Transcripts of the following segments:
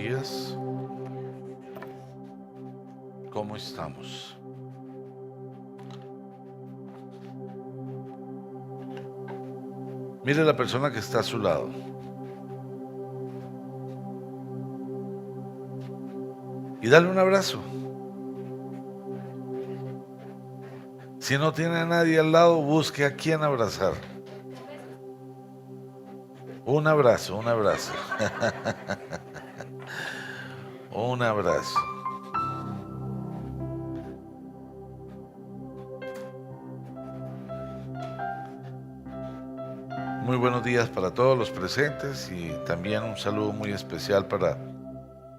días. ¿Cómo estamos? Mire la persona que está a su lado y dale un abrazo. Si no tiene a nadie al lado, busque a quién abrazar. Un abrazo, un abrazo. Un abrazo. Muy buenos días para todos los presentes y también un saludo muy especial para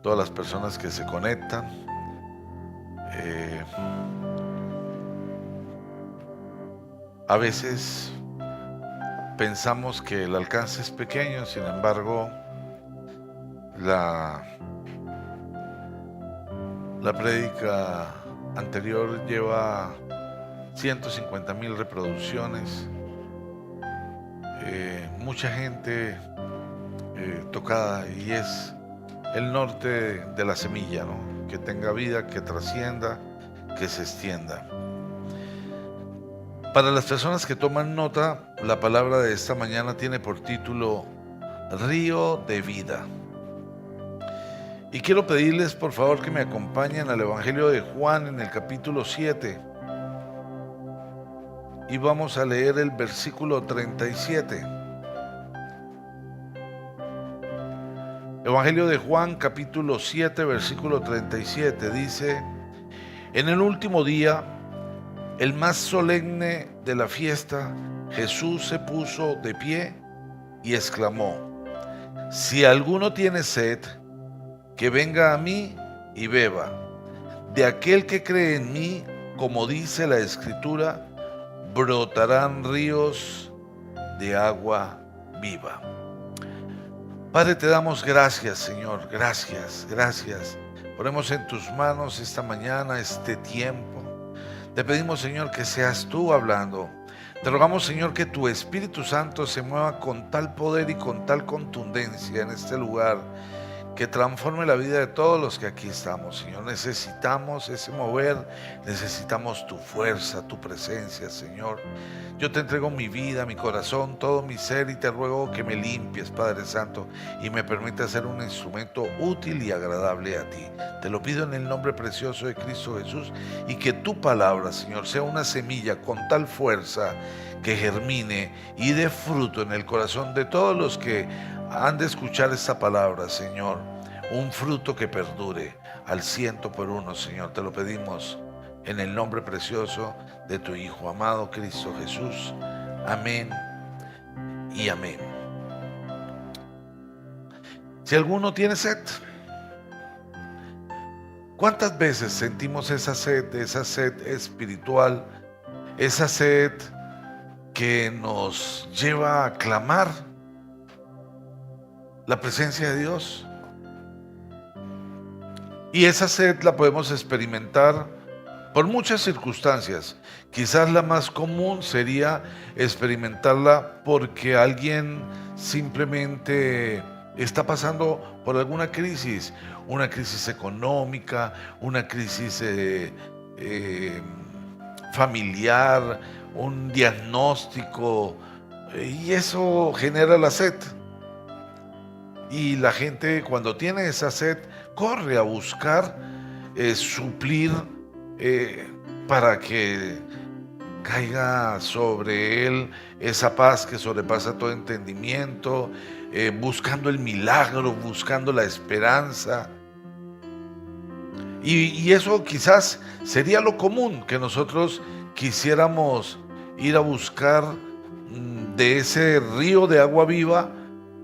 todas las personas que se conectan. A veces pensamos que el alcance es pequeño, sin embargo, la prédica anterior lleva 150,000 reproducciones, mucha gente tocada, y es el norte de la semilla, ¿no? Que tenga vida, que trascienda, que se extienda. Para las personas que toman nota, la palabra de esta mañana tiene por título Río de Vida. Y quiero pedirles por favor que me acompañen al Evangelio de Juan en el capítulo 7. Y vamos a leer el versículo 37. Evangelio de Juan, capítulo 7, versículo 37, dice: En el último día, el más solemne de la fiesta, Jesús se puso de pie y exclamó: Si alguno tiene sed, que venga a mí y beba. De aquel que cree en mí, como dice la Escritura, brotarán ríos de agua viva. Padre, te damos gracias, Señor, gracias. Ponemos en tus manos esta mañana, este tiempo. Te pedimos, Señor, que seas tú hablando. Te rogamos, Señor, que tu Espíritu Santo se mueva con tal poder y con tal contundencia en este lugar, que transforme la vida de todos los que aquí estamos, Señor. Necesitamos ese mover, necesitamos tu fuerza, tu presencia, Señor. Yo te entrego mi vida, mi corazón, todo mi ser, y te ruego que me limpies, Padre Santo, y me permitas ser un instrumento útil y agradable a ti. Te lo pido en el nombre precioso de Cristo Jesús, y que tu palabra, Señor, sea una semilla con tal fuerza que germine y dé fruto en el corazón de todos los que han de escuchar esta palabra, Señor. Un fruto que perdure al 100 por 1, Señor. Te lo pedimos en el nombre precioso de tu Hijo amado, Cristo Jesús. Amén y amén. Si alguno tiene sed, ¿cuántas veces sentimos esa sed espiritual, esa sed que nos lleva a clamar la presencia de Dios? Y esa sed la podemos experimentar por muchas circunstancias. Quizás la más común sería experimentarla porque alguien simplemente está pasando por alguna crisis, una crisis económica, una crisis familiar, un diagnóstico, y eso genera la sed. Y la gente, cuando tiene esa sed, corre a buscar suplir para que caiga sobre él esa paz que sobrepasa todo entendimiento, buscando el milagro, buscando la esperanza. Y eso quizás sería lo común, que nosotros quisiéramos ir a buscar de ese río de agua viva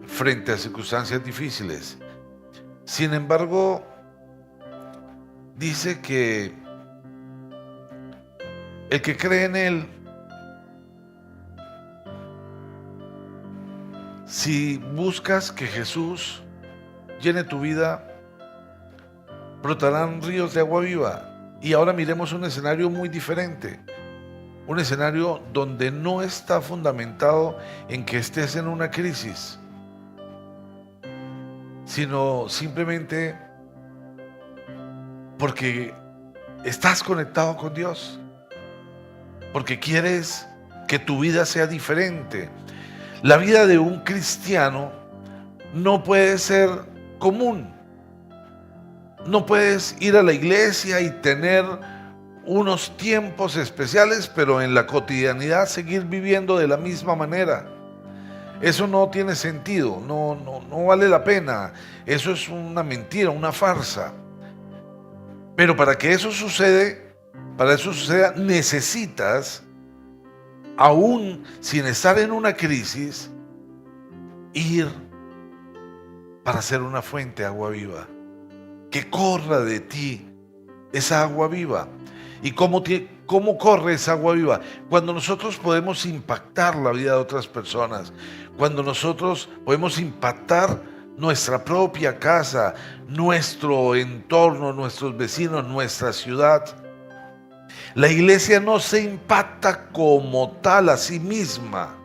frente a circunstancias difíciles. Sin embargo, dice que el que cree en Él, si buscas que Jesús llene tu vida, brotarán ríos de agua viva. Y ahora miremos un escenario muy diferente. Un escenario donde no está fundamentado en que estés en una crisis, sino simplemente porque estás conectado con Dios, porque quieres que tu vida sea diferente. La vida de un cristiano no puede ser común. No puedes ir a la iglesia y tener unos tiempos especiales, pero en la cotidianidad seguir viviendo de la misma manera. Eso no tiene sentido, no vale la pena. Eso es una mentira, una farsa. Pero para que eso suceda, necesitas, aún sin estar en una crisis, ir para ser una fuente de agua viva. Que corra de ti esa agua viva. ¿Y cómo corre esa agua viva? Cuando nosotros podemos impactar la vida de otras personas, cuando nosotros podemos impactar nuestra propia casa, nuestro entorno, nuestros vecinos, nuestra ciudad. La iglesia no se impacta como tal a sí misma.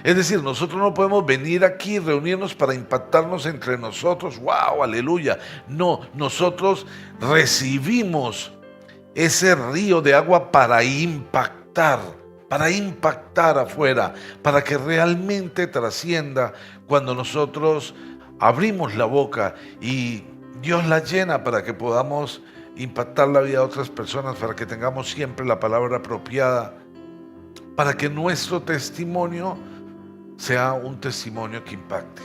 Es decir, nosotros no podemos venir aquí, reunirnos para impactarnos entre nosotros. ¡Wow! ¡Aleluya! No, nosotros recibimos ese río de agua para impactar afuera, para que realmente trascienda cuando nosotros abrimos la boca y Dios la llena para que podamos impactar la vida de otras personas, para que tengamos siempre la palabra apropiada, para que nuestro testimonio sea un testimonio que impacte.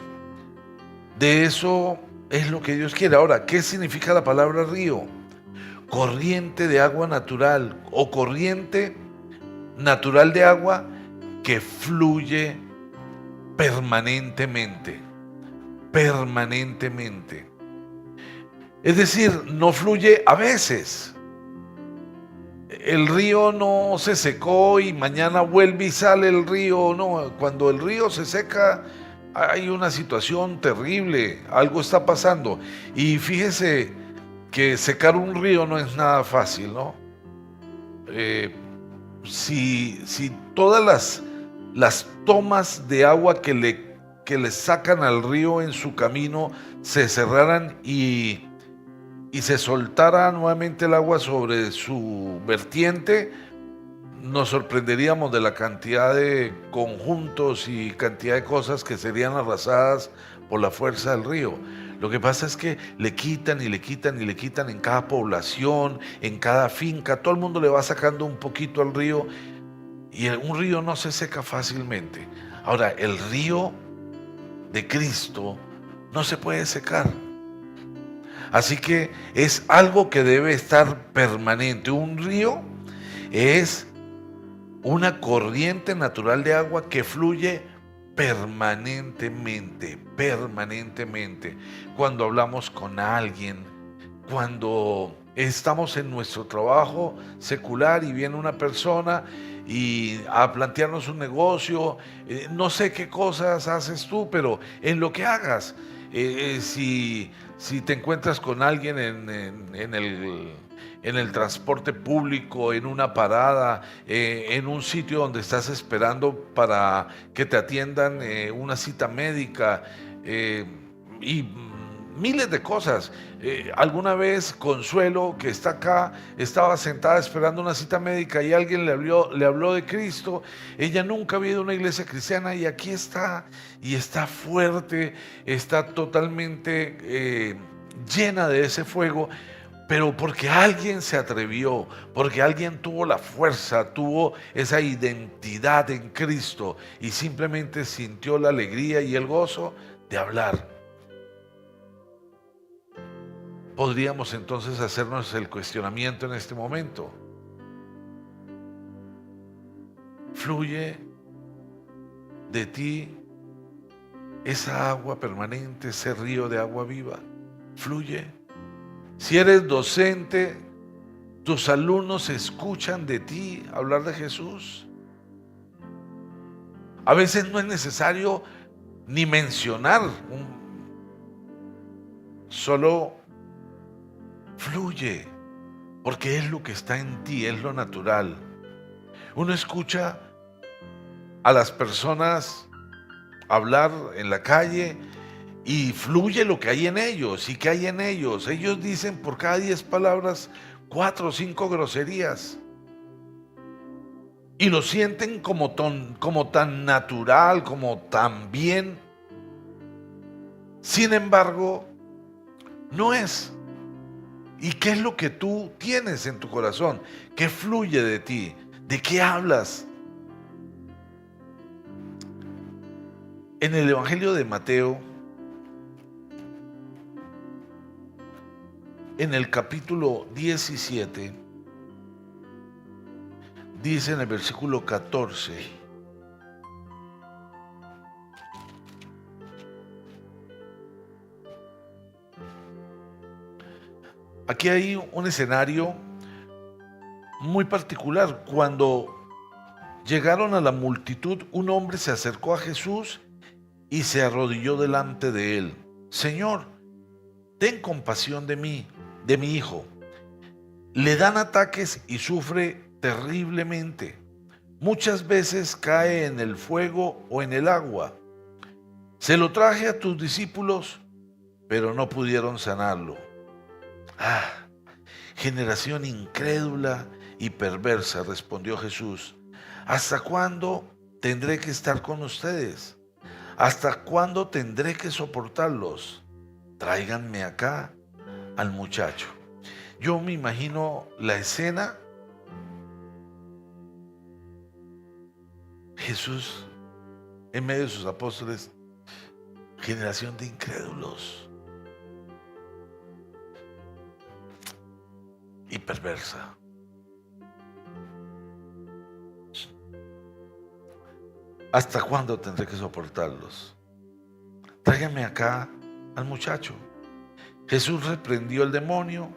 De eso es lo que Dios quiere. Ahora, ¿qué significa la palabra río? Corriente de agua natural o corriente natural de agua que fluye permanentemente. Es decir, no fluye a veces. El río no se secó y mañana vuelve y sale el río. No, cuando el río se seca hay una situación terrible, algo está pasando. Y fíjese que secar un río no es nada fácil, ¿no? Si todas las tomas de agua que le sacan al río en su camino se cerraran y se soltara nuevamente el agua sobre su vertiente, nos sorprenderíamos de la cantidad de conjuntos y cantidad de cosas que serían arrasadas por la fuerza del río. Lo que pasa es que le quitan y le quitan y le quitan en cada población, en cada finca. Todo el mundo le va sacando un poquito al río y un río no se seca fácilmente. Ahora, el río de Cristo no se puede secar. Así que es algo que debe estar permanente. Un río es una corriente natural de agua que fluye permanentemente. Cuando hablamos con alguien, cuando estamos en nuestro trabajo secular y viene una persona y a plantearnos un negocio, no sé qué cosas haces tú, pero en lo que hagas, si te encuentras con alguien en el transporte público, en una parada, en un sitio donde estás esperando para que te atiendan una cita médica y miles de cosas. Alguna vez Consuelo, que está acá, estaba sentada esperando una cita médica y alguien le habló de Cristo. Ella nunca había ido a una iglesia cristiana y aquí está, y está fuerte, está totalmente llena de ese fuego. Pero porque alguien se atrevió, porque alguien tuvo la fuerza, tuvo esa identidad en Cristo y simplemente sintió la alegría y el gozo de hablar. Podríamos entonces hacernos el cuestionamiento en este momento. ¿Fluye de ti esa agua permanente, ese río de agua viva? ¿Fluye? Si eres docente, tus alumnos escuchan de ti hablar de Jesús. A veces no es necesario ni mencionar, solo fluye, porque es lo que está en ti, es lo natural. Uno escucha a las personas hablar en la calle y fluye lo que hay en ellos. ¿Y qué hay en ellos? Ellos dicen por cada 10 palabras 4 o 5 groserías. Y lo sienten como tan natural, como tan bien. Sin embargo, no es. ¿Y qué es lo que tú tienes en tu corazón? ¿Qué fluye de ti? ¿De qué hablas? En el Evangelio de Mateo, en el capítulo 17, dice en el versículo 14: aquí hay un escenario muy particular. Cuando llegaron a la multitud, un hombre se acercó a Jesús y se arrodilló delante de él. Señor, ten compasión de mí, de mi hijo. Le dan ataques y sufre terriblemente. Muchas veces cae en el fuego o en el agua. Se lo traje a tus discípulos, pero no pudieron sanarlo. Generación incrédula y perversa, respondió Jesús. ¿Hasta cuándo tendré que estar con ustedes? ¿Hasta cuándo tendré que soportarlos? Tráiganme acá al muchacho. Yo me imagino la escena. Jesús en medio de sus apóstoles, generación de incrédulos y perversa. ¿Hasta cuándo tendré que soportarlos? Tráiganme acá al muchacho. Jesús reprendió al demonio,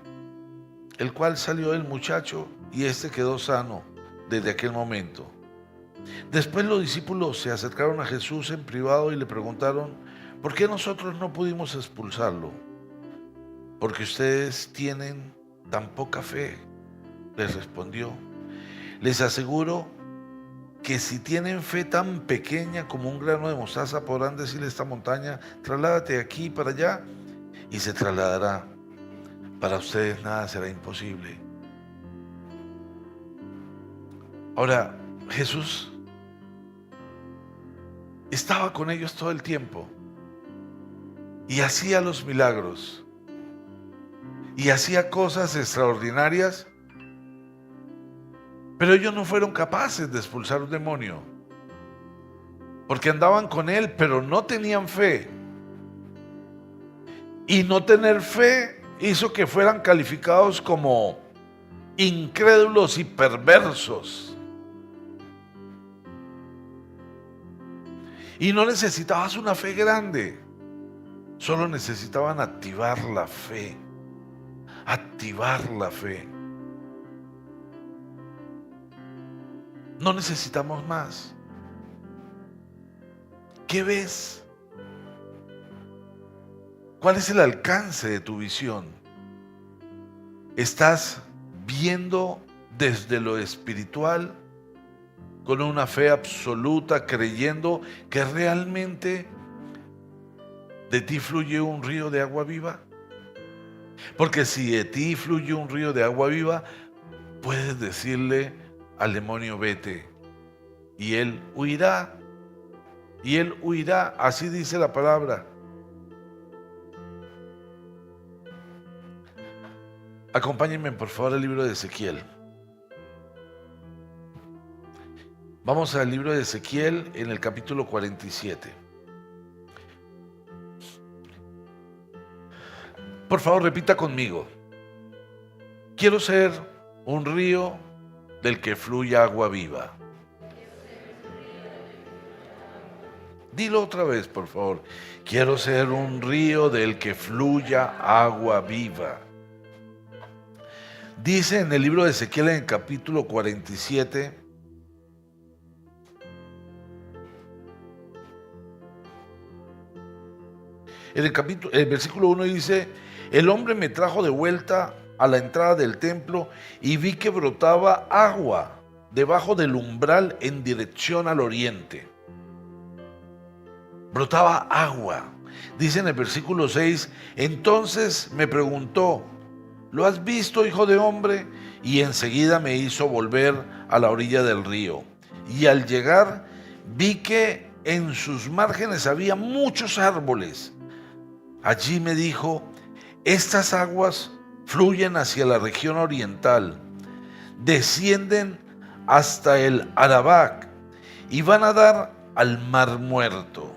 el cual salió del muchacho y éste quedó sano desde aquel momento. Después los discípulos se acercaron a Jesús en privado y le preguntaron: ¿por qué nosotros no pudimos expulsarlo? Porque ustedes tienen tan poca fe, les respondió. Les aseguro que si tienen fe tan pequeña como un grano de mostaza, podrán decirle a esta montaña: trasládate de aquí para allá, y se trasladará. Para ustedes nada será imposible. Ahora, Jesús estaba con ellos todo el tiempo y hacía los milagros y hacía cosas extraordinarias, pero ellos no fueron capaces de expulsar un demonio porque andaban con él, pero no tenían fe. Y no tener fe hizo que fueran calificados como incrédulos y perversos. Y no necesitabas una fe grande, solo necesitaban activar la fe. Activar la fe. No necesitamos más. ¿Qué ves? ¿Cuál es el alcance de tu visión? ¿Estás viendo desde lo espiritual con una fe absoluta, creyendo que realmente de ti fluye un río de agua viva? Porque si de ti fluye un río de agua viva, puedes decirle al demonio: vete, y él huirá. Y él huirá, así dice la palabra. Acompáñenme por favor al libro de Ezequiel. Vamos al libro de Ezequiel en el capítulo 47. Por favor, repita conmigo: quiero ser un río del que fluya agua viva. Dilo otra vez, por favor. Quiero ser un río del que fluya agua viva. Dice en el libro de Ezequiel en el capítulo 47, el versículo 1 dice: el hombre me trajo de vuelta a la entrada del templo y vi que brotaba agua debajo del umbral en dirección al oriente. Brotaba agua. Dice en el versículo 6, entonces me preguntó, ¿lo has visto, hijo de hombre? Y enseguida me hizo volver a la orilla del río. Y al llegar vi que en sus márgenes había muchos árboles. Allí me dijo, estas aguas fluyen hacia la región oriental, descienden hasta el Arabac y van a dar al Mar Muerto.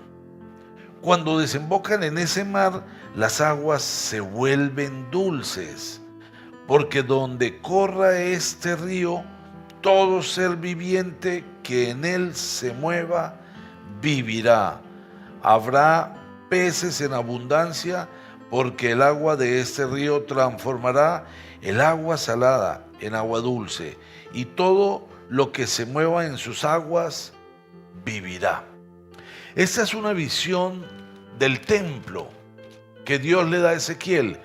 Cuando desembocan en ese mar, las aguas se vuelven dulces, porque donde corra este río, todo ser viviente que en él se mueva, vivirá. Habrá peces en abundancia, porque el agua de este río transformará el agua salada en agua dulce, y todo lo que se mueva en sus aguas vivirá. Esta es una visión del templo que Dios le da a Ezequiel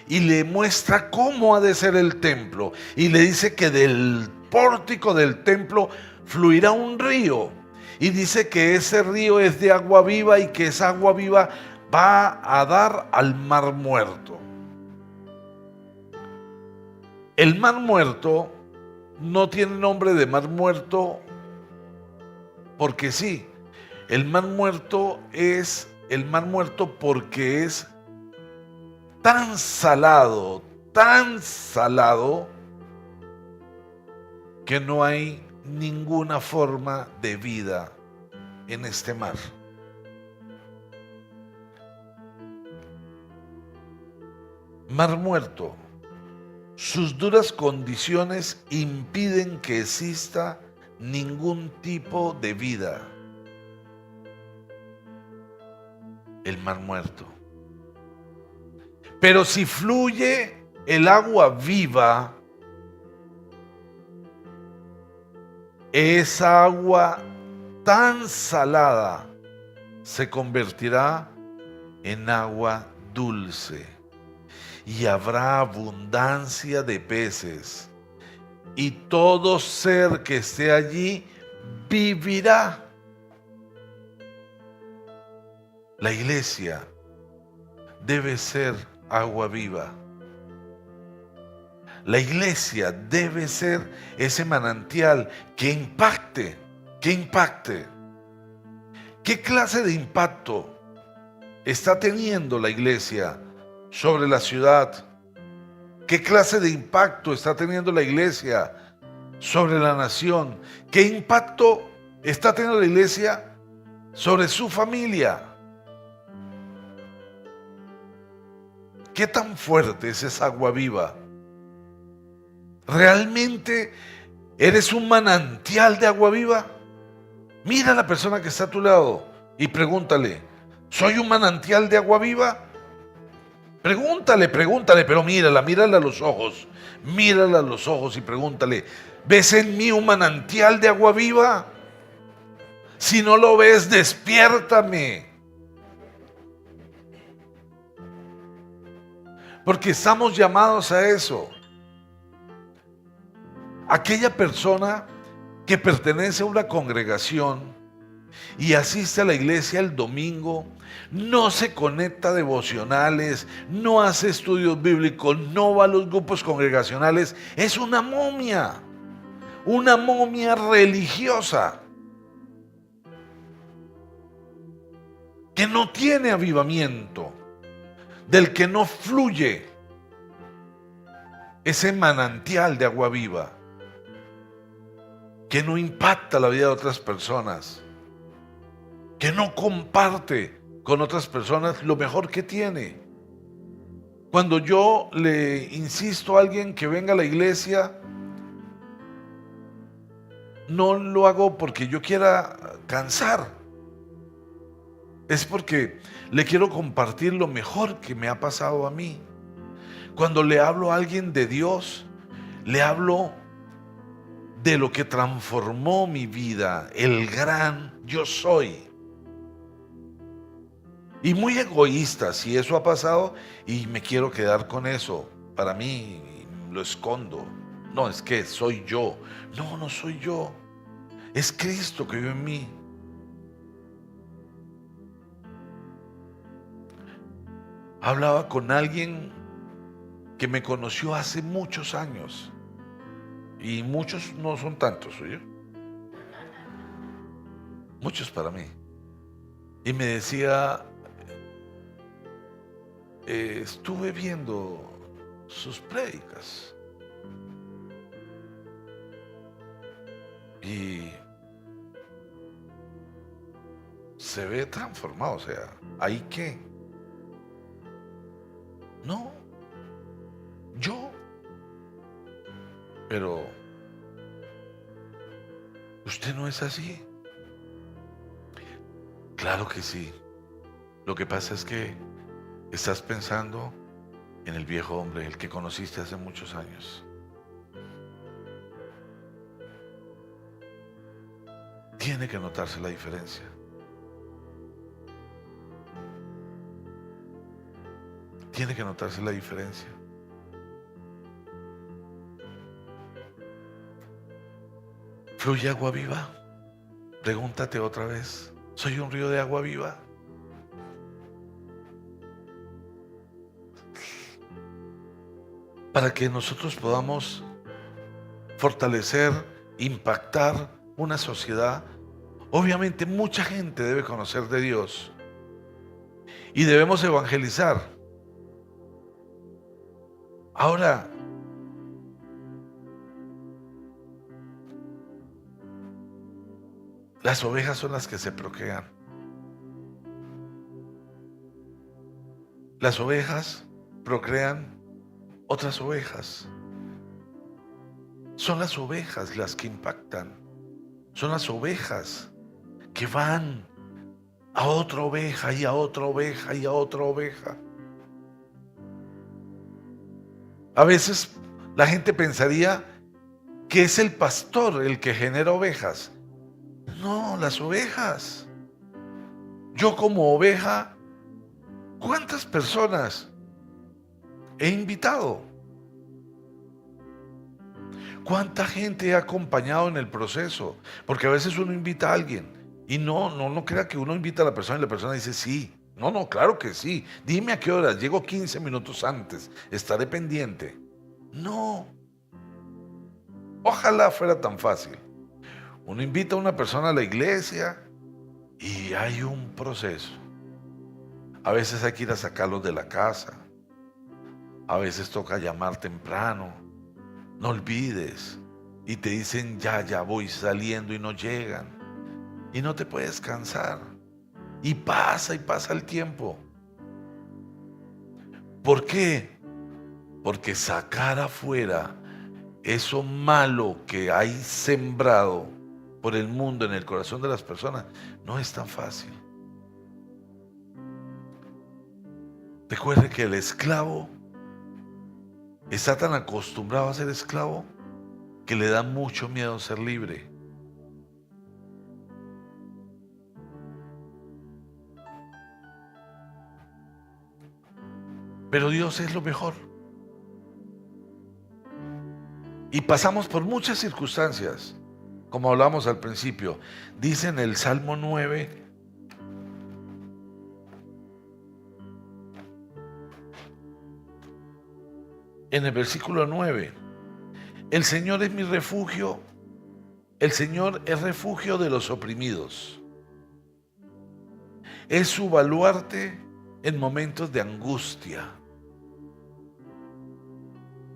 y le muestra cómo ha de ser el templo, y le dice que del pórtico del templo fluirá un río, y dice que ese río es de agua viva y que esa agua viva va a dar al Mar Muerto. El Mar Muerto no tiene nombre de Mar Muerto porque sí. El Mar Muerto es el Mar Muerto porque es tan salado, que no hay ninguna forma de vida en este mar. Mar Muerto. Sus duras condiciones impiden que exista ningún tipo de vida. El Mar Muerto. Pero si fluye el agua viva, esa agua tan salada se convertirá en agua dulce, y habrá abundancia de peces, y todo ser que esté allí vivirá. La iglesia debe ser agua viva. La iglesia debe ser ese manantial que impacte, ¿Qué clase de impacto está teniendo la iglesia sobre la ciudad? ¿Qué clase de impacto está teniendo la iglesia sobre la nación? ¿Qué impacto está teniendo la iglesia sobre su familia? ¿Qué tan fuerte es esa agua viva? ¿Realmente eres un manantial de agua viva? Mira a la persona que está a tu lado y pregúntale, ¿soy un manantial de agua viva? Pregúntale, pero mírala a los ojos. Mírala a los ojos y pregúntale, ¿ves en mí un manantial de agua viva? Si no lo ves, despiértame. Porque estamos llamados a eso. Aquella persona que pertenece a una congregación y asiste a la iglesia el domingo, no se conecta a devocionales, no hace estudios bíblicos, no va a los grupos congregacionales, es una momia religiosa que no tiene avivamiento, del que no fluye ese manantial de agua viva, que no impacta la vida de otras personas, que no comparte con otras personas lo mejor que tiene. Cuando yo le insisto a alguien que venga a la iglesia, no lo hago porque yo quiera cansar, es porque le quiero compartir lo mejor que me ha pasado a mí. Cuando le hablo a alguien de Dios, le hablo de lo que transformó mi vida, el gran yo soy. Y muy egoísta si eso ha pasado y me quiero quedar con eso para mí, lo escondo. No, es que soy yo. No, no soy yo. Es Cristo que vive en mí. Hablaba con alguien que me conoció hace muchos años, y muchos no son tantos, ¿oye? Muchos para mí. Y me decía, estuve viendo sus prédicas y se ve transformado, o sea, ¿ahí qué? No, yo. Pero usted no es así. Claro que sí. Lo que pasa es que estás pensando en el viejo hombre, el que conociste hace muchos años. Tiene que notarse la diferencia. Tiene que notarse la diferencia. ¿Fluye agua viva? Pregúntate otra vez. ¿Soy un río de agua viva? Para que nosotros podamos fortalecer, impactar una sociedad, obviamente mucha gente debe conocer de Dios y debemos evangelizar. Ahora, las ovejas son las que se procrean. Las ovejas procrean otras ovejas. Son las ovejas las que impactan. Son las ovejas que van a otra oveja y a otra oveja y a otra oveja. A veces la gente pensaría que es el pastor el que genera ovejas. No, las ovejas. Yo como oveja, ¿cuántas personas he invitado? ¿Cuánta gente he acompañado en el proceso? Porque a veces uno invita a alguien y no crea que uno invita a la persona y la persona dice sí. No, claro que sí. Dime a qué hora, llego 15 minutos antes, estaré pendiente. No. Ojalá fuera tan fácil. Uno invita a una persona a la iglesia y hay un proceso. A veces hay que ir a sacarlos de la casa. A veces toca llamar temprano. No olvides. Y te dicen ya voy saliendo y no llegan. Y no te puedes cansar. Y pasa el tiempo. ¿Por qué? Porque sacar afuera eso malo que hay sembrado por el mundo en el corazón de las personas no es tan fácil. Recuerde que el esclavo está tan acostumbrado a ser esclavo que le da mucho miedo ser libre. Pero Dios es lo mejor. Y pasamos por muchas circunstancias, como hablamos al principio. Dice en el Salmo 9, en el versículo 9, el Señor es mi refugio, el Señor es refugio de los oprimidos. Es su baluarte en momentos de angustia.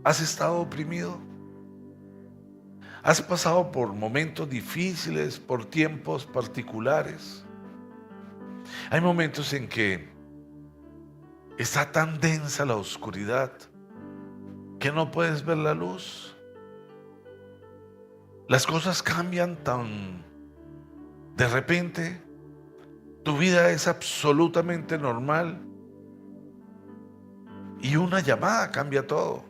¿Has estado oprimido? ¿Has pasado por momentos difíciles, por tiempos particulares? Hay momentos en que está tan densa la oscuridad que no puedes ver la luz. Las cosas cambian tan de repente. Tu vida es absolutamente normal y una llamada cambia todo.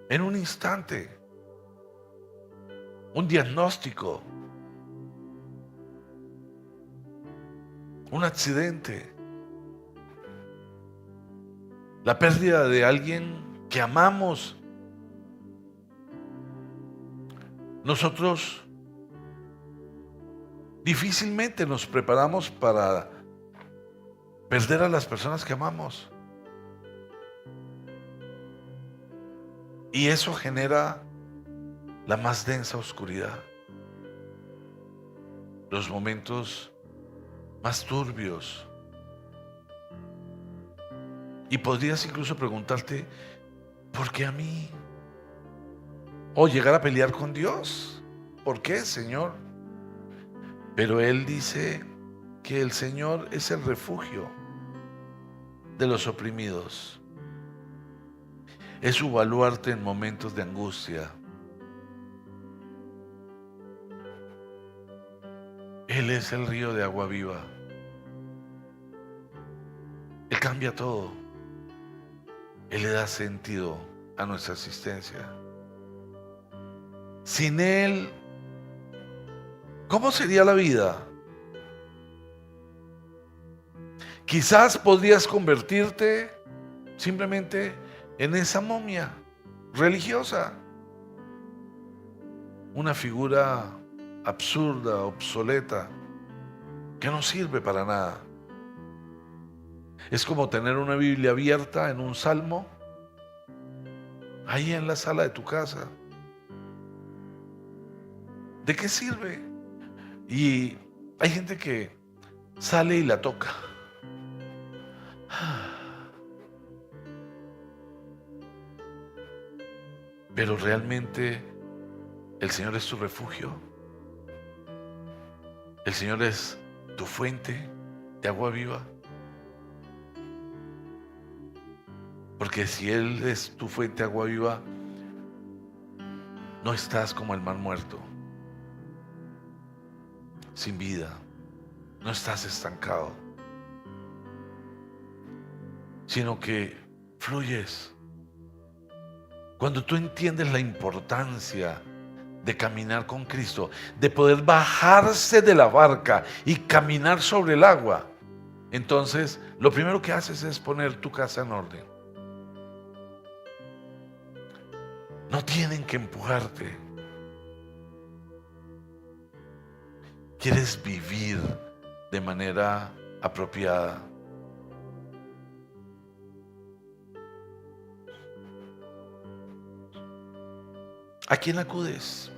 En un instante, un diagnóstico, un accidente, la pérdida de alguien que amamos. Nosotros difícilmente nos preparamos para perder a las personas que amamos. Y eso genera la más densa oscuridad, los momentos más turbios. Y podrías incluso preguntarte, ¿por qué a mí? O llegar a pelear con Dios. ¿Por qué, Señor? Pero Él dice que el Señor es el refugio de los oprimidos. Es su baluarte en momentos de angustia. Él es el río de agua viva. Él cambia todo. Él le da sentido a nuestra existencia. Sin Él, ¿cómo sería la vida? Quizás podrías convertirte simplemente en esa momia religiosa, una figura absurda, obsoleta, que no sirve para nada. Es como tener una Biblia abierta en un salmo, ahí en la sala de tu casa. ¿De qué sirve? Y hay gente que sale y la toca. Pero realmente el Señor es tu refugio. El Señor es tu fuente de agua viva. Porque si Él es tu fuente de agua viva, no estás como el mar muerto, sin vida. No estás estancado, sino que fluyes. Cuando tú entiendes la importancia de caminar con Cristo, de poder bajarse de la barca y caminar sobre el agua, entonces lo primero que haces es poner tu casa en orden. No tienen que empujarte. ¿Quieres vivir de manera apropiada? ¿A quién acudes?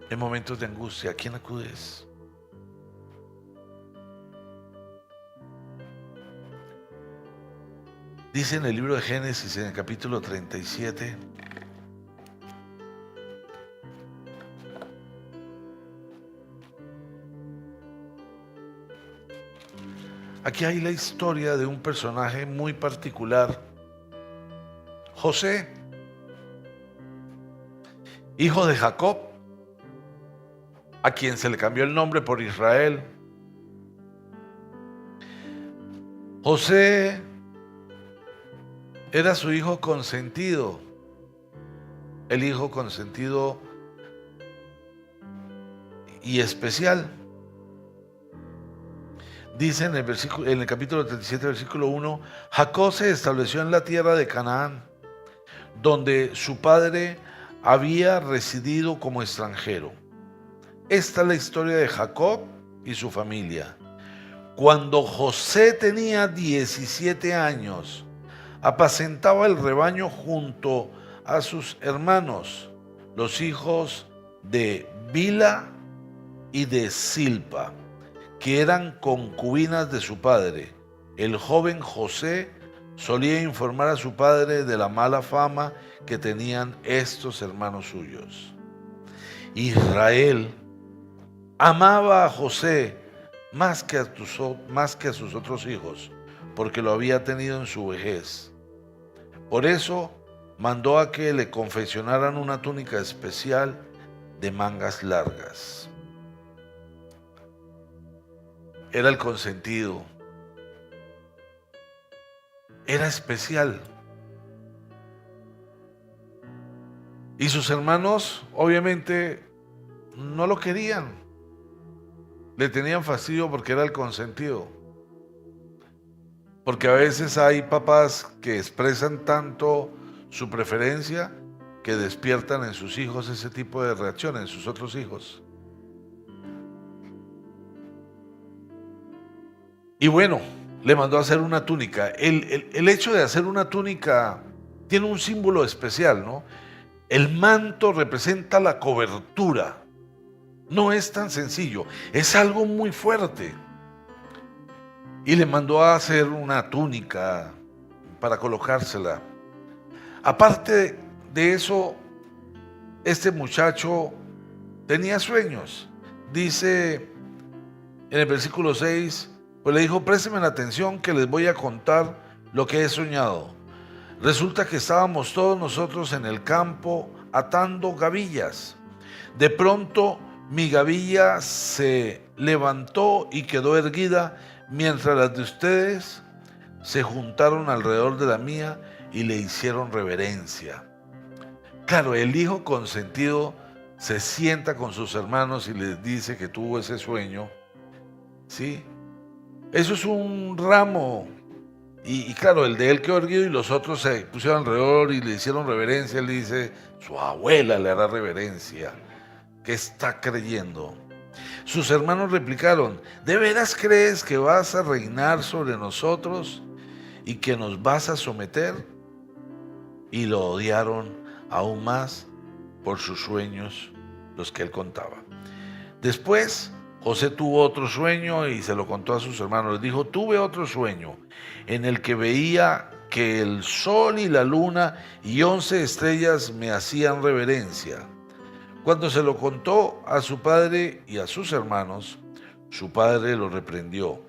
En momentos de angustia, ¿a quién acudes? Dice en el libro de Génesis, en el capítulo 37, aquí hay la historia de un personaje muy particular, José, hijo de Jacob, a quien se le cambió el nombre por Israel. José era su hijo consentido, el hijo consentido y especial. Dice en el capítulo 37, versículo 1, Jacob se estableció en la tierra de Canaán, donde su padre había residido como extranjero. Esta es la historia de Jacob y su familia. Cuando José tenía 17 años, apacentaba el rebaño junto a sus hermanos, los hijos de Bila y de Silpa, que eran concubinas de su padre. El joven José solía informar a su padre de la mala fama que tenían estos hermanos suyos. Israel amaba a José más que a sus otros hijos, porque lo había tenido en su vejez. Por eso mandó a que le confeccionaran una túnica especial de mangas largas. Era el consentido. Era especial. Y sus hermanos, obviamente, no lo querían. Le tenían fastidio porque era el consentido. Porque a veces hay papás que expresan tanto su preferencia que despiertan en sus hijos ese tipo de reacciones, en sus otros hijos. Y bueno, le mandó a hacer una túnica. El hecho de hacer una túnica tiene un símbolo especial, ¿no? El manto representa la cobertura. No es tan sencillo, es algo muy fuerte. Y le mandó a hacer una túnica para colocársela. Aparte de eso, este muchacho tenía sueños. Dice en el versículo 6, pues le dijo: présteme la atención que les voy a contar lo que he soñado. Resulta que estábamos todos nosotros en el campo atando gavillas. De pronto mi gavilla se levantó y quedó erguida, mientras las de ustedes se juntaron alrededor de la mía y le hicieron reverencia. Claro, el hijo consentido se sienta con sus hermanos y les dice que tuvo ese sueño, ¿sí? Eso es un ramo. Y claro, el de él quedó erguido y los otros se pusieron alrededor y le hicieron reverencia. Él dice: su abuela le hará reverencia. ¿Qué está creyendo? Sus hermanos replicaron: ¿de veras crees que vas a reinar sobre nosotros y que nos vas a someter? Y lo odiaron aún más por sus sueños, los que él contaba. Después José tuvo otro sueño y se lo contó a sus hermanos. Les dijo: tuve otro sueño en el que veía que el sol y la luna y 11 estrellas me hacían reverencia. Cuando se lo contó a su padre y a sus hermanos, su padre lo reprendió.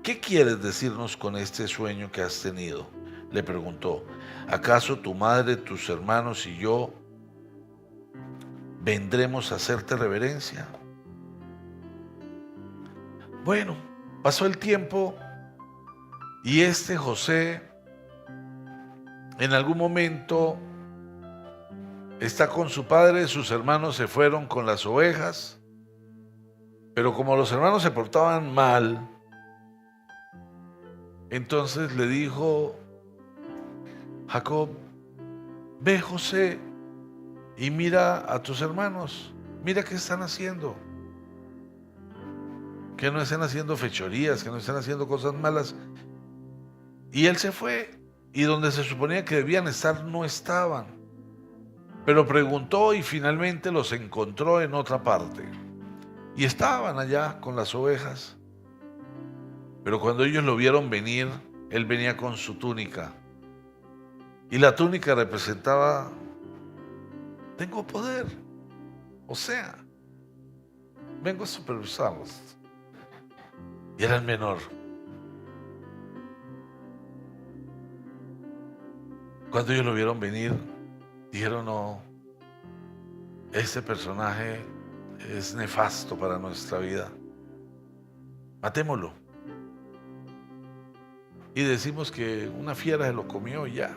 ¿Qué quieres decirnos con este sueño que has tenido?, le preguntó. ¿Acaso tu madre, tus hermanos y yo vendremos a hacerte reverencia? Bueno, pasó el tiempo y este José en algún momento está con su padre. Sus hermanos se fueron con las ovejas, pero como los hermanos se portaban mal, entonces le dijo Jacob: ve, José, y mira a tus hermanos, mira qué están haciendo, que no estén haciendo fechorías, que no estén haciendo cosas malas. Y él se fue, y donde se suponía que debían estar no estaban, pero preguntó y finalmente los encontró en otra parte, y estaban allá con las ovejas. Pero cuando ellos lo vieron venir, él venía con su túnica, y la túnica representaba: tengo poder, o sea, vengo a supervisarlos. Y era el menor. Cuando ellos lo vieron venir, dijeron: no, este personaje es nefasto para nuestra vida, matémoslo. Y decimos que una fiera se lo comió y ya.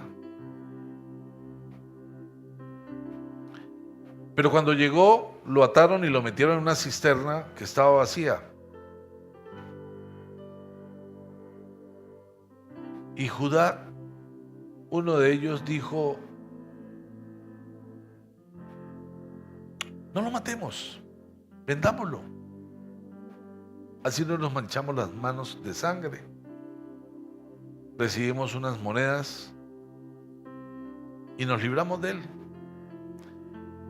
Pero cuando llegó, lo ataron y lo metieron en una cisterna que estaba vacía. Y Judá, uno de ellos, dijo: no lo matemos, vendámoslo. Así no nos manchamos las manos de sangre. Recibimos unas monedas y nos libramos de él.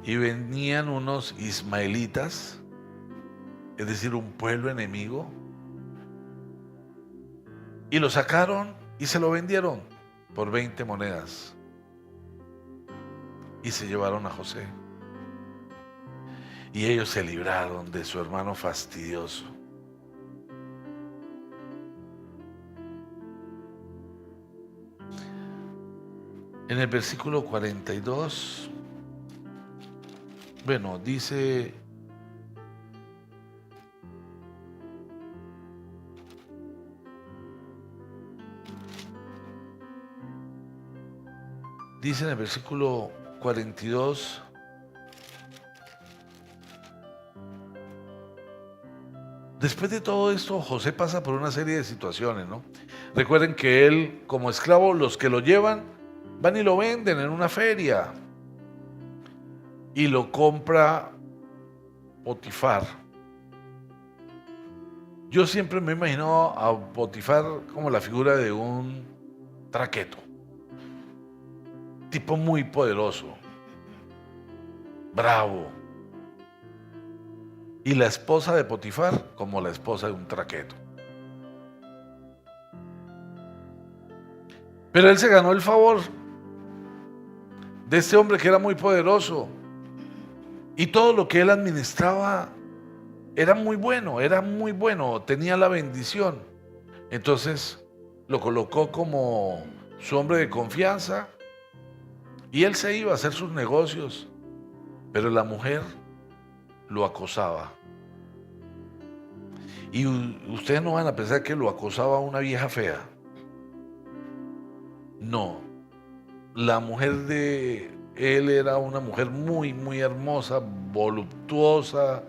Y venían unos ismaelitas, es decir, un pueblo enemigo, y lo sacaron y se lo vendieron por 20 monedas. Y se llevaron a José. Y ellos se libraron de su hermano fastidioso. En el versículo 42, bueno, dice: en el versículo 42, después de todo esto, José pasa por una serie de situaciones, ¿no? Recuerden que él, como esclavo, los que lo llevan van y lo venden en una feria y lo compra Potifar. Yo siempre me he imaginado a Potifar como la figura de un traqueto, tipo muy poderoso, bravo, y la esposa de Potifar como la esposa de un traqueto. Pero él se ganó el favor de este hombre que era muy poderoso, y todo lo que él administraba era muy bueno, tenía la bendición. Entonces lo colocó como su hombre de confianza y él se iba a hacer sus negocios, pero la mujer lo acosaba. Y ustedes no van a pensar que lo acosaba una vieja fea. No, la mujer de él era una mujer muy, muy hermosa, voluptuosa.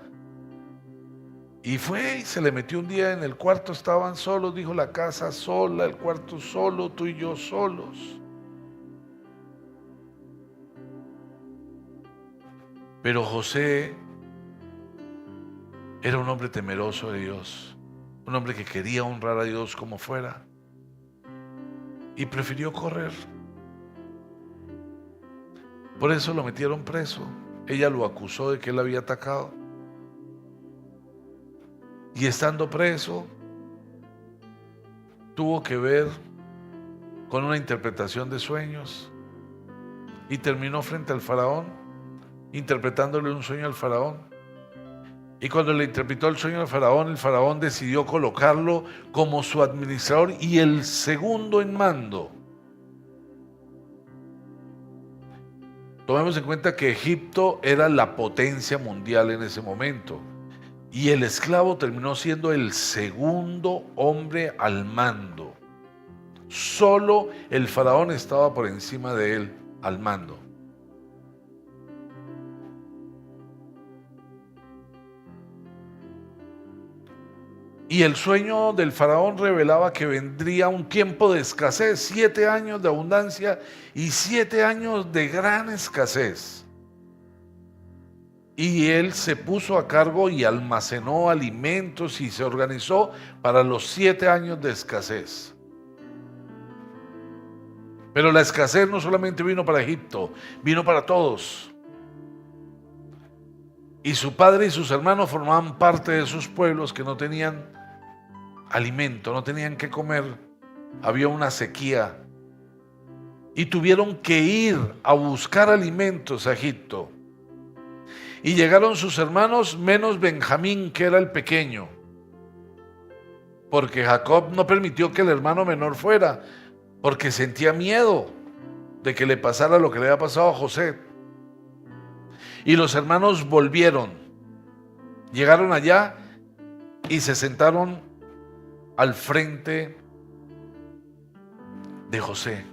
Y fue y se le metió un día en el cuarto, estaban solos, dijo, la casa sola, el cuarto solo, tú y yo solos. Pero José era un hombre temeroso de Dios, un hombre que quería honrar a Dios como fuera, y prefirió correr. Por eso lo metieron preso. Ella lo acusó de que él había atacado. Y estando preso, tuvo que ver con una interpretación de sueños y terminó frente al faraón, interpretándole un sueño al faraón. Y cuando le interpretó el sueño al faraón, el faraón decidió colocarlo como su administrador y el segundo en mando. Tomemos en cuenta que Egipto era la potencia mundial en ese momento. Y el esclavo terminó siendo el segundo hombre al mando. Solo el faraón estaba por encima de él al mando. Y el sueño del faraón revelaba que vendría un tiempo de escasez, 7 años de abundancia y 7 años de gran escasez. Y él se puso a cargo y almacenó alimentos y se organizó para los 7 años de escasez. Pero la escasez no solamente vino para Egipto, vino para todos. Y su padre y sus hermanos formaban parte de esos pueblos que no tenían alimento, no tenían qué comer. Había una sequía. Y tuvieron que ir a buscar alimentos a Egipto. Y llegaron sus hermanos menos Benjamín, que era el pequeño, porque Jacob no permitió que el hermano menor fuera, porque sentía miedo de que le pasara lo que le había pasado a José. Y los hermanos volvieron, llegaron allá y se sentaron al frente de José.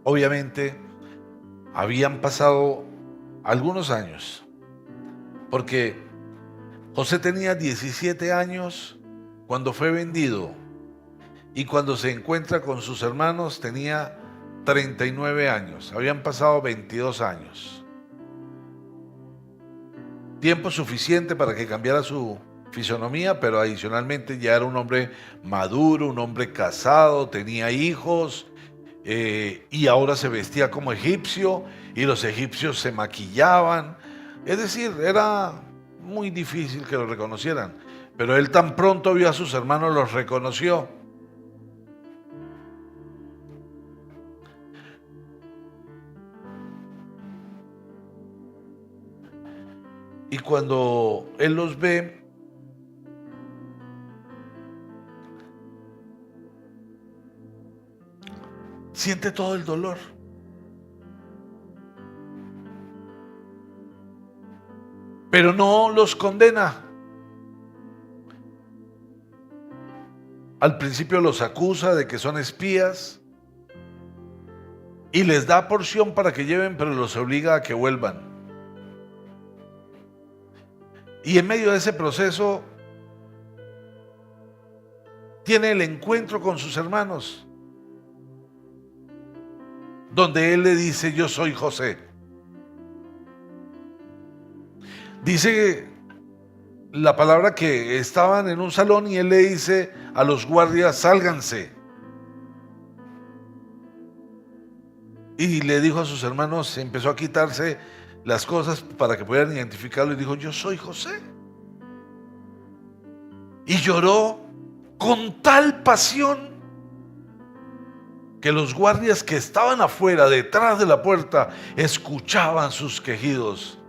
Obviamente habían pasado algunos años, porque José tenía 17 años cuando fue vendido y cuando se encuentra con sus hermanos tenía 39 años, habían pasado 22 años. Tiempo suficiente para que cambiara su fisonomía, pero adicionalmente ya era un hombre maduro, un hombre casado, tenía hijos, y ahora se vestía como egipcio y los egipcios se maquillaban. Es decir, era muy difícil que lo reconocieran, pero él tan pronto vio a sus hermanos, los reconoció. Y cuando él los ve, siente todo el dolor. Pero no los condena. Al principio los acusa de que son espías y les da porción para que lleven, pero los obliga a que vuelvan. Y en medio de ese proceso tiene el encuentro con sus hermanos, donde él le dice: yo soy José. Dice la palabra que estaban en un salón y él le dice a los guardias, sálganse. Y le dijo a sus hermanos, empezó a quitarse las cosas para que pudieran identificarlo y dijo, yo soy José. Y lloró con tal pasión que los guardias que estaban afuera, detrás de la puerta, escuchaban sus quejidos.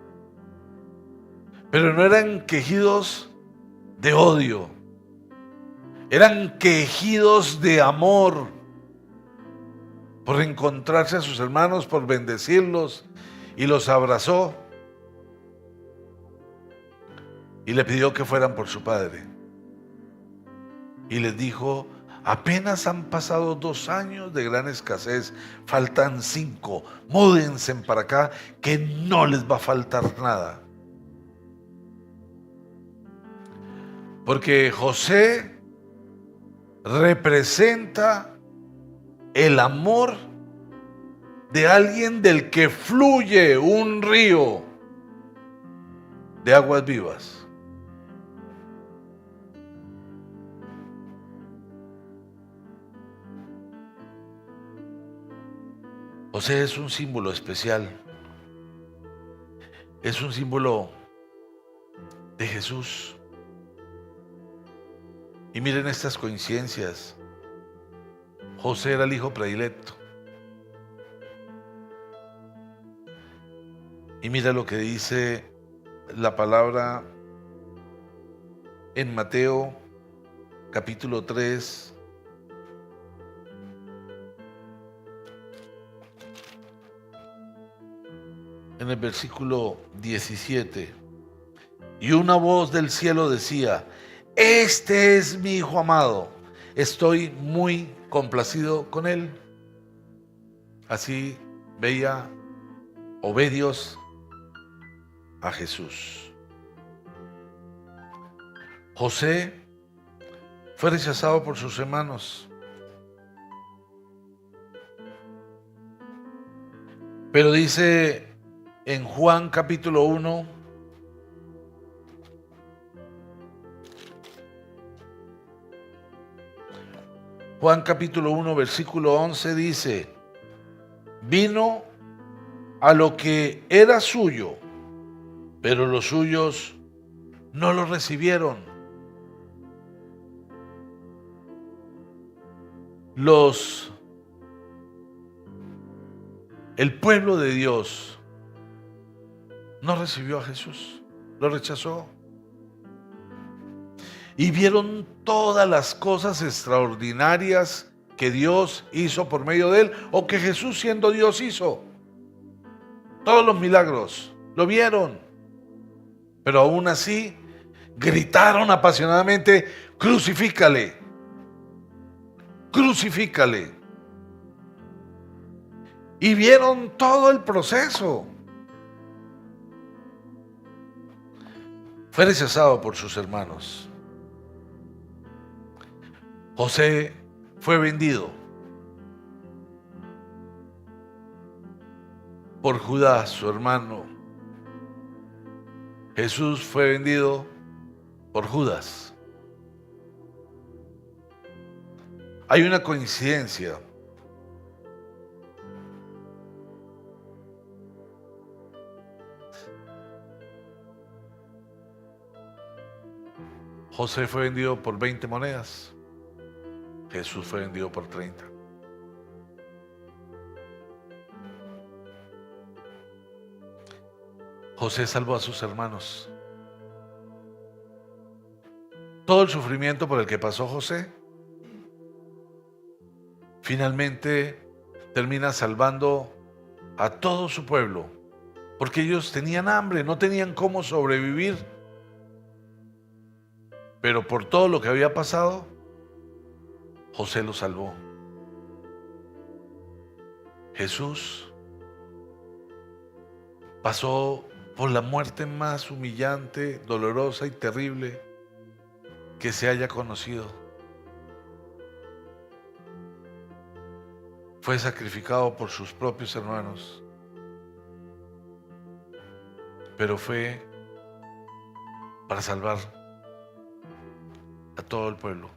Pero no eran quejidos de odio, eran quejidos de amor por encontrarse a sus hermanos, por bendecirlos, y los abrazó y le pidió que fueran por su padre. Y les dijo, apenas han pasado 2 años de gran escasez, faltan 5, múdense para acá que no les va a faltar nada. Porque José representa el amor de alguien del que fluye un río de aguas vivas. José es un símbolo especial, es un símbolo de Jesús. Y miren estas coincidencias. José era el hijo predilecto. Y mira lo que dice la palabra en Mateo capítulo 3. En el versículo 17. Y una voz del cielo decía, este es mi hijo amado, estoy muy complacido con él. Así veía o ve Dios a Jesús. José fue rechazado por sus hermanos, pero dice en Juan capítulo 1, Juan capítulo 1 versículo 11 dice, vino a lo que era suyo, pero los suyos no lo recibieron. El pueblo de Dios no recibió a Jesús, lo rechazó. Y vieron todas las cosas extraordinarias que Dios hizo por medio de él, o que Jesús siendo Dios hizo. Todos los milagros, lo vieron. Pero aún así, gritaron apasionadamente, crucifícale, crucifícale. Y vieron todo el proceso. Fue rechazado por sus hermanos. José fue vendido por Judá, su hermano. Jesús fue vendido por Judas. Hay una coincidencia. José fue vendido por 20 monedas. Jesús fue vendido por 30. José salvó a sus hermanos. Todo el sufrimiento por el que pasó José, finalmente termina salvando a todo su pueblo, porque ellos tenían hambre, no tenían cómo sobrevivir. Pero por todo lo que había pasado, José lo salvó. Jesús pasó por la muerte más humillante, dolorosa y terrible que se haya conocido. Fue sacrificado por sus propios hermanos, pero fue para salvar a todo el pueblo,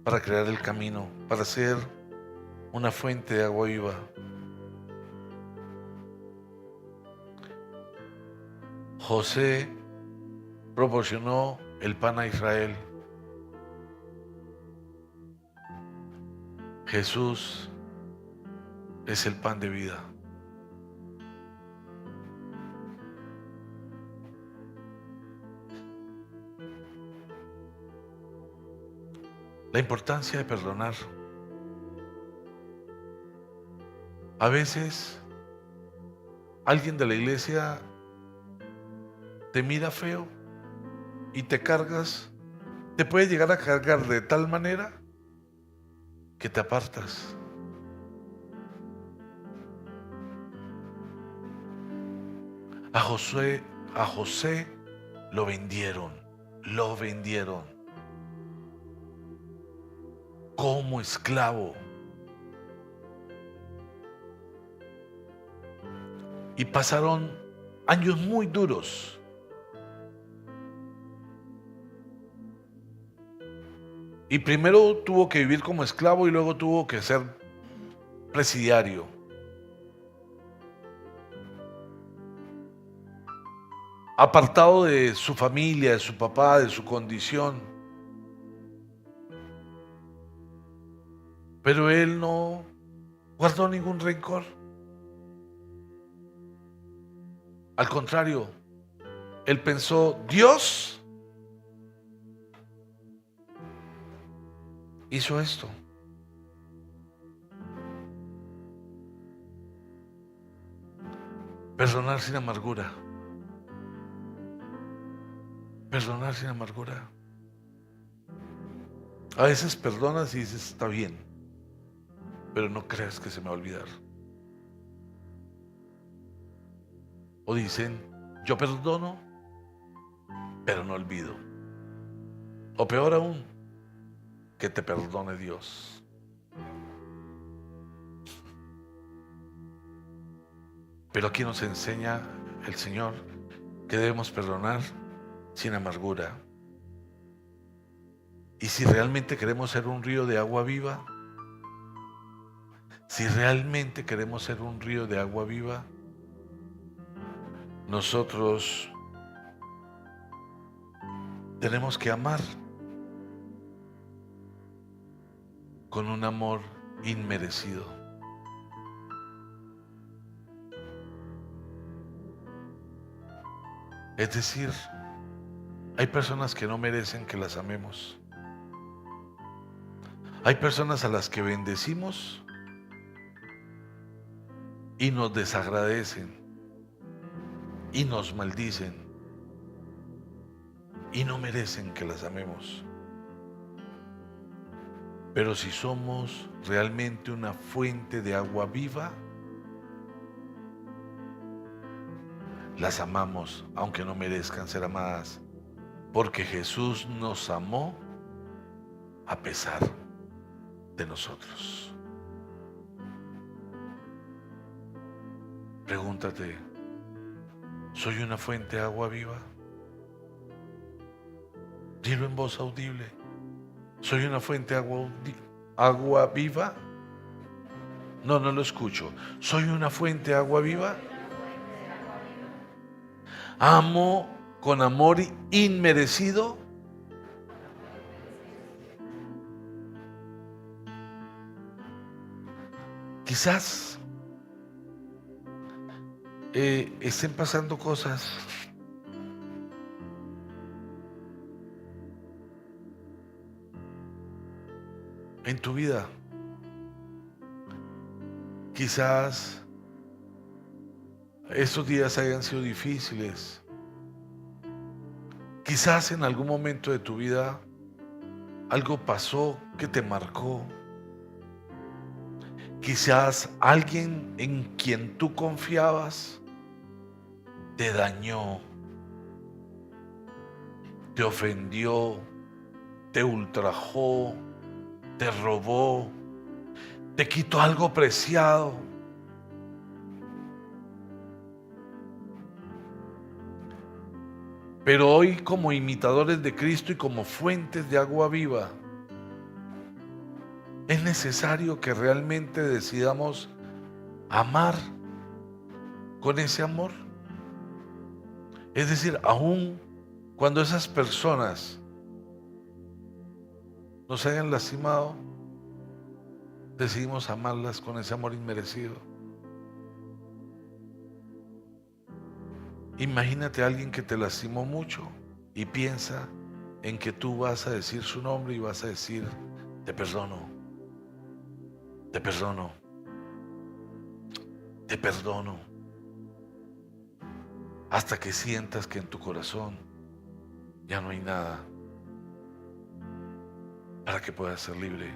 para crear el camino, para ser una fuente de agua viva. José proporcionó el pan a Israel. Jesús es el pan de vida. La importancia de perdonar. A veces alguien de la iglesia te mira feo y te puede llegar a cargar de tal manera que te apartas. A José lo vendieron como esclavo. Y pasaron años muy duros. Y primero tuvo que vivir como esclavo y luego tuvo que ser presidiario. Apartado de su familia, de su papá, de su condición. Pero él no guardó ningún rencor. Al contrario, él pensó, Dios hizo esto. Perdonar sin amargura. Perdonar sin amargura. A veces perdonas y dices, está bien, pero no creas que se me va a olvidar. O dicen, yo perdono, pero no olvido. O peor aún, que te perdone Dios. Pero aquí nos enseña el Señor que debemos perdonar sin amargura. Y si realmente queremos ser un río de agua viva, nosotros tenemos que amar con un amor inmerecido. Es decir, hay personas que no merecen que las amemos. Hay personas a las que bendecimos y nos desagradecen y nos maldicen y no merecen que las amemos. Pero si somos realmente una fuente de agua viva, las amamos aunque no merezcan ser amadas, porque Jesús nos amó a pesar de nosotros. Pregúntate, ¿soy una fuente de agua viva? Dilo en voz audible. ¿Soy una fuente de agua viva? No lo escucho. ¿Soy una fuente de agua viva? ¿Amo con amor inmerecido? Quizás estén pasando cosas en tu vida. Quizás estos días hayan sido difíciles. Quizás en algún momento de tu vida algo pasó que te marcó. Quizás alguien en quien tú confiabas te dañó, te ofendió, te ultrajó, te robó, te quitó algo preciado. Pero hoy, como imitadores de Cristo y como fuentes de agua viva, es necesario que realmente decidamos amar con ese amor. Es decir, aun cuando esas personas nos hayan lastimado, decidimos amarlas con ese amor inmerecido. Imagínate a alguien que te lastimó mucho y piensa en que tú vas a decir su nombre y vas a decir: te perdono, te perdono, te perdono, hasta que sientas que en tu corazón ya no hay nada para que puedas ser libre,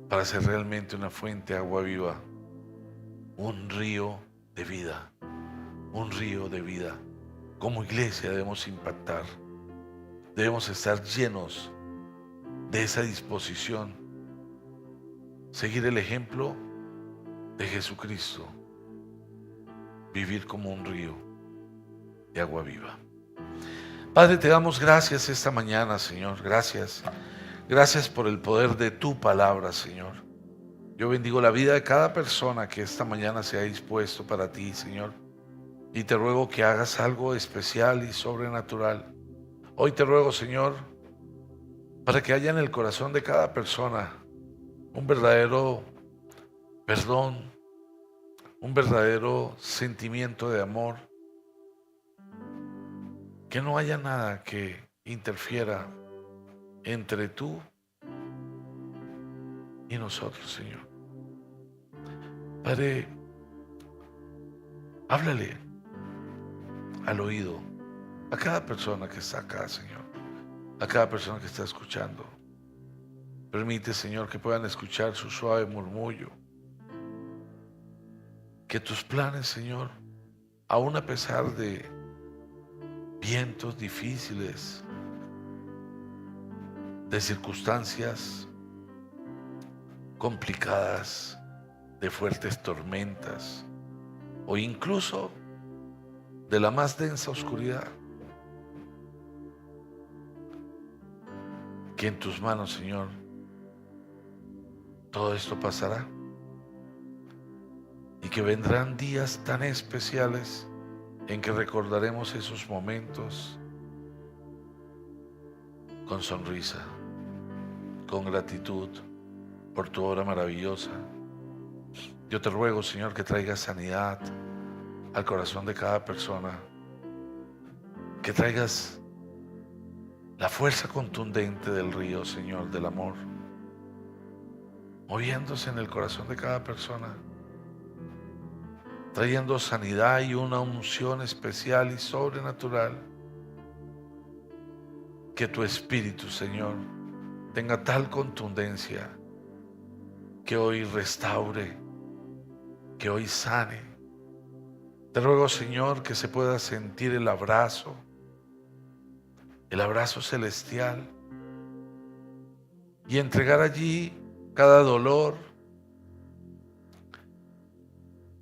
para ser realmente una fuente de agua viva, un río de vida, un río de vida. Como iglesia debemos impactar, debemos estar llenos de esa disposición, seguir el ejemplo de Jesucristo, vivir como un río de agua viva. Padre, te damos gracias esta mañana, Señor. Gracias. Gracias por el poder de tu palabra, Señor. Yo bendigo la vida de cada persona que esta mañana se ha dispuesto para ti, Señor. Y te ruego que hagas algo especial y sobrenatural. Hoy te ruego, Señor, para que haya en el corazón de cada persona un verdadero perdón, un verdadero sentimiento de amor. Que no haya nada que interfiera entre tú y nosotros, Señor. Padre, háblale al oído a cada persona que está acá, Señor, a cada persona que está escuchando. Permite, Señor, que puedan escuchar su suave murmullo. Que tus planes, Señor, aun a pesar de vientos difíciles, de circunstancias complicadas, de fuertes tormentas o incluso de la más densa oscuridad, que en tus manos, Señor, todo esto pasará y que vendrán días tan especiales en que recordaremos esos momentos con sonrisa, con gratitud por tu obra maravillosa. Yo te ruego, Señor, que traigas sanidad al corazón de cada persona, que traigas la fuerza contundente del río, Señor, del amor, moviéndose en el corazón de cada persona, trayendo sanidad y una unción especial y sobrenatural. Que tu Espíritu, Señor, tenga tal contundencia que hoy restaure, que hoy sane. Te ruego, Señor, que se pueda sentir el abrazo celestial, y entregar allí cada dolor,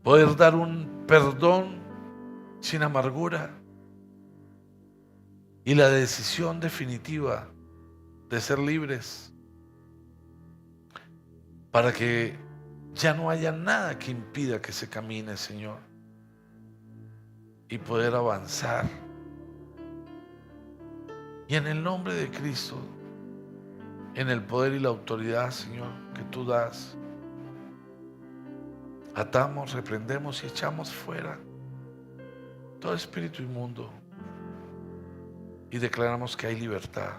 poder dar un perdón sin amargura y la decisión definitiva de ser libres, para que ya no haya nada que impida que se camine, Señor, y poder avanzar. Y en el nombre de Cristo, en el poder y la autoridad, Señor, que tú das, atamos, reprendemos y echamos fuera todo espíritu inmundo y declaramos que hay libertad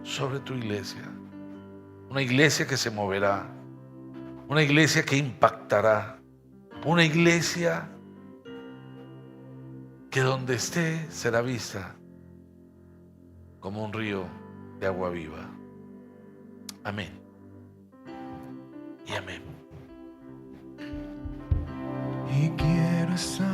sobre tu iglesia. Una iglesia que se moverá, una iglesia que impactará, una iglesia que donde esté será vista como un río de agua viva. Amén y amén. Y quiero estar